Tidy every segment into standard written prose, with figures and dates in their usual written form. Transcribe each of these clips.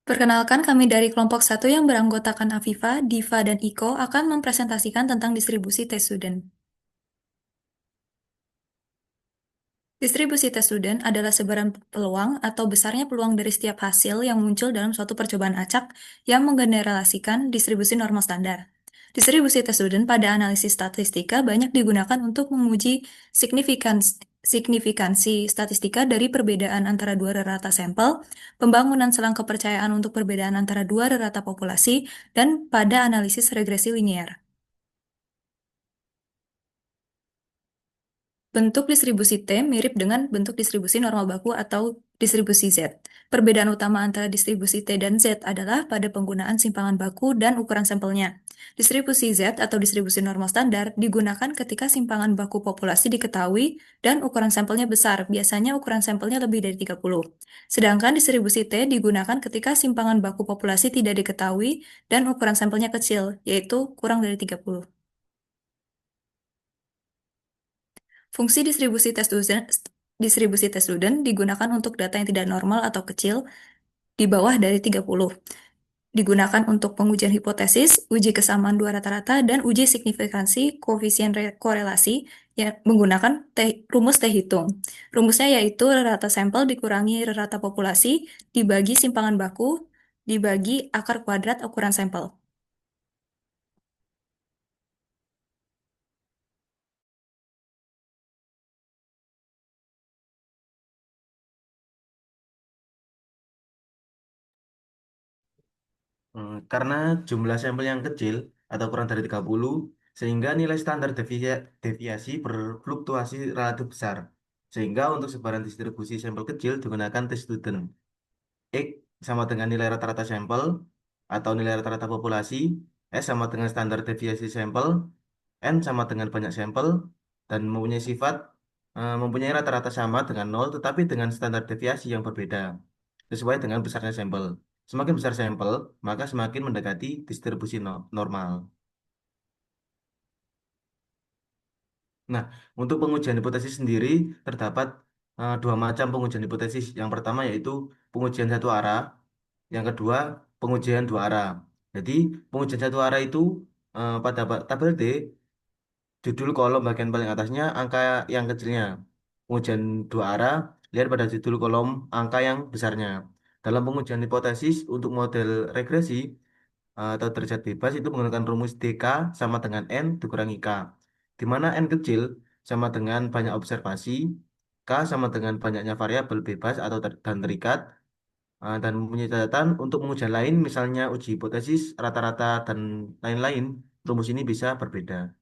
Perkenalkan, kami dari kelompok satu yang beranggotakan Afifa, Diva, dan Iko akan mempresentasikan tentang distribusi tes student. Distribusi tes student adalah sebaran peluang atau besarnya peluang dari setiap hasil yang muncul dalam suatu percobaan acak yang menggeneralisasikan distribusi normal standar. Distribusi tes student pada analisis statistika banyak digunakan untuk menguji signifikansi statistika dari perbedaan antara dua rata sampel, pembangunan selang kepercayaan untuk perbedaan antara dua rata populasi, dan pada analisis regresi linier. Bentuk distribusi T mirip dengan bentuk distribusi normal baku atau distribusi Z. Perbedaan utama antara distribusi T dan Z adalah pada penggunaan simpangan baku dan ukuran sampelnya. Distribusi Z atau distribusi normal standar digunakan ketika simpangan baku populasi diketahui dan ukuran sampelnya besar, biasanya ukuran sampelnya lebih dari 30. Sedangkan distribusi T digunakan ketika simpangan baku populasi tidak diketahui dan ukuran sampelnya kecil, yaitu kurang dari 30. Fungsi distribusi tes student digunakan untuk data yang tidak normal atau kecil di bawah dari 30. Digunakan untuk pengujian hipotesis, uji kesamaan dua rata-rata, dan uji signifikansi koefisien korelasi yang menggunakan rumus T hitung. Rumusnya yaitu rata sampel dikurangi rata populasi dibagi simpangan baku dibagi akar kuadrat ukuran sampel. Karena jumlah sampel yang kecil atau kurang dari 30, sehingga nilai standar deviasi berfluktuasi relatif besar. Sehingga untuk sebaran distribusi sampel kecil digunakan tes student. X sama dengan nilai rata-rata sampel atau nilai rata-rata populasi, S sama dengan standar deviasi sampel, N sama dengan banyak sampel, dan mempunyai rata-rata sama dengan nol, tetapi dengan standar deviasi yang berbeda, sesuai dengan besarnya sampel. Semakin besar sampel, maka semakin mendekati distribusi normal. Nah, untuk pengujian hipotesis sendiri, terdapat dua macam pengujian hipotesis. Yang pertama yaitu pengujian satu arah, yang kedua pengujian dua arah. Jadi, pengujian satu arah itu pada tabel D, judul kolom bagian paling atasnya angka yang kecilnya. Pengujian dua arah, lihat pada judul kolom angka yang besarnya. Dalam pengujian hipotesis untuk model regresi atau derajat bebas itu menggunakan rumus DK sama dengan N dikurangi K. Di mana N kecil sama dengan banyak observasi, K sama dengan banyaknya variabel bebas atau dan terikat, dan mempunyai catatan untuk pengujian lain, misalnya uji hipotesis, rata-rata, dan lain-lain, rumus ini bisa berbeda.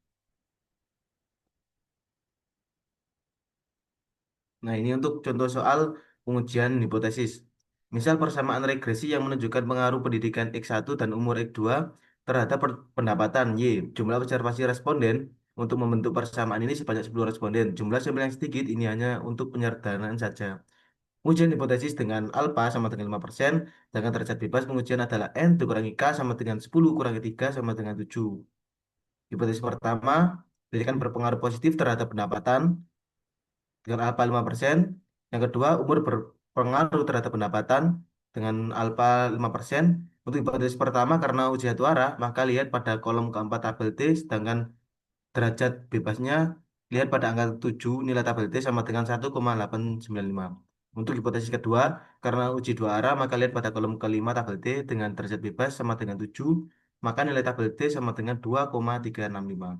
Nah, ini untuk contoh soal pengujian hipotesis. Misal persamaan regresi yang menunjukkan pengaruh pendidikan X1 dan umur X2 terhadap pendapatan Y. Jumlah observasi responden untuk membentuk persamaan ini sebanyak 10 responden. Jumlah sampel yang sedikit ini hanya untuk penyederhanaan saja. Pengujian hipotesis dengan alfa sama dengan 5%, sedangkan derajat bebas pengujian adalah N dikurangi K sama dengan 10 kurangi 3 sama dengan 7. Hipotesis pertama, pendidikan berpengaruh positif terhadap pendapatan dengan alfa 5%. Yang kedua, umur berpengaruh terhadap pendapatan dengan alfa 5%. Untuk hipotesis pertama, karena uji satu arah, maka lihat pada kolom keempat tabel T, sedangkan derajat bebasnya lihat pada angka 7, nilai tabel T sama dengan 1,895. Untuk hipotesis kedua, karena uji dua arah, maka lihat pada kolom kelima tabel T dengan derajat bebas sama dengan 7, maka nilai tabel T sama dengan 2,365.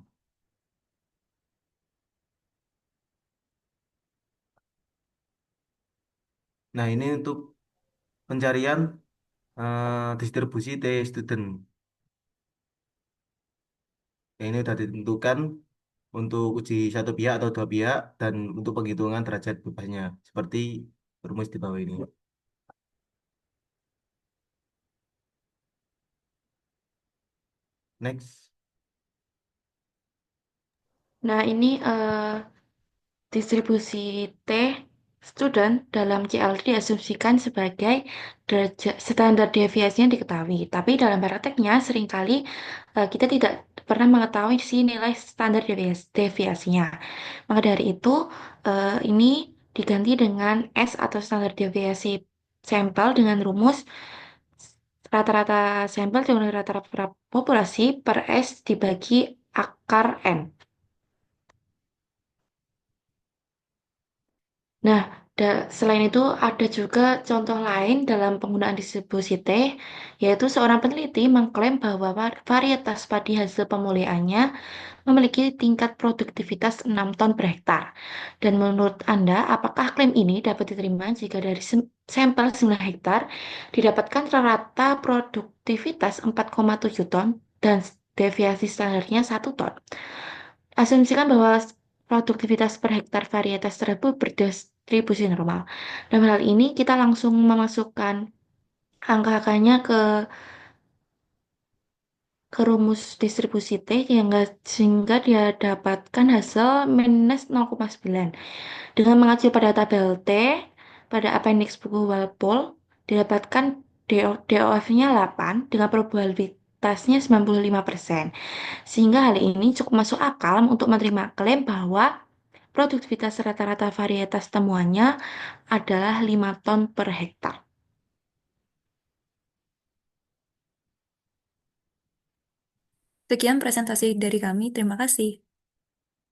Nah, ini untuk pencarian distribusi T student. Ya, ini sudah ditentukan untuk uji satu pihak atau dua pihak dan untuk penghitungan derajat bebasnya seperti rumus di bawah ini. Next. Nah, ini distribusi T student dalam CLD diasumsikan sebagai derajat standar deviasinya diketahui. Tapi dalam prakteknya seringkali kita tidak pernah mengetahui si nilai standar deviasinya. Maka dari itu, ini diganti dengan S atau standar deviasi sampel dengan rumus rata-rata sampel dengan rata-rata populasi per S dibagi akar N. Nah, selain itu ada juga contoh lain dalam penggunaan distribusi T, yaitu seorang peneliti mengklaim bahwa varietas padi hasil pemuliaannya memiliki tingkat produktivitas 6 ton per hektar. Dan menurut Anda, apakah klaim ini dapat diterima jika dari sampel 9 hektar didapatkan rata produktivitas 4,7 ton dan deviasi standarnya 1 ton? Asumsikan bahwa produktivitas per hektar varietas tersebut berdistribusi normal. Dalam hal ini, kita langsung memasukkan angka-angkanya ke rumus distribusi T sehingga dia dapatkan hasil minus 0,9. Dengan mengacu pada tabel T pada appendix buku Walpole didapatkan DOF-nya 8 dengan probabilitasnya 95%. Sehingga hal ini cukup masuk akal untuk menerima klaim bahwa produktivitas rata-rata varietas temuannya adalah 5 ton per hektar. Sekian presentasi dari kami. Terima kasih.